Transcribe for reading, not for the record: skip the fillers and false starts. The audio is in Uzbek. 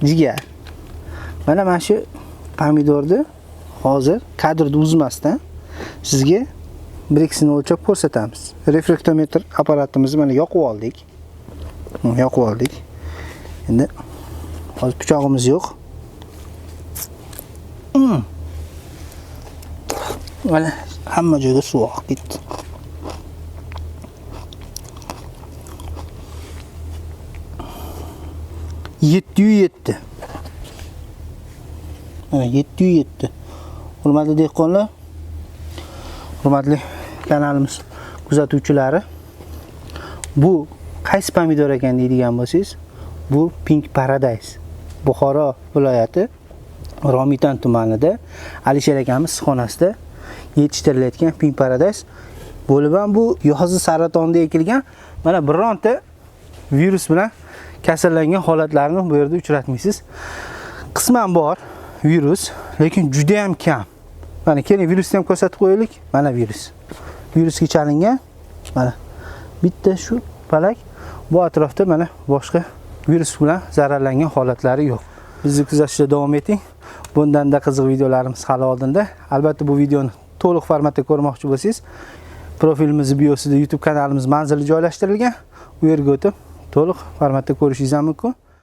jigar. Mana shu pomidorni hozir kadrda uzmasdan sizga bir ikisini o'lchab ko'rsatamiz. Refraktometr apparatimizni mana yoqib oldik. Endi hozir pichog'imiz yo'q. Mana hamma joyga suv oqib ketdi. $707. Mana 707. Hurmatli dehqonlar, hurmatli kanalimiz kuzatuvchilari, bu qaysi pomidor ekan deydigan bo'lsangiz, bu Pink Paradise. Buxoro viloyati Romitan tumanida Alisher akamiz xonasida yetishtirilayotgan Pink Paradise. Bo'lib ham bu yozi saratonda ekilgan. Mana bironta virus bilan kasallangan holatlarni bu yerda uchratmaysiz. Qisman bor virus, lekin juda ham kam. Mana keling virusni ham ko'rsatib qo'yaylik. Mana virus. Virusga chalingan. Mana bitta shu palak, bu atrofda mana boshqa virus bilan zararlangan holatlari yo'q. Bizni kuzatishda davom eting. Bundan-da qiziq videolarimiz hali oldinda. Albatta bu videoni to'liq formatda ko'rmoqchi bo'lsangiz, profilimiz biosida YouTube kanalimiz manzili joylashtirilgan. U yerga o'tib to'liq formatda ko'rishingiz mumkin.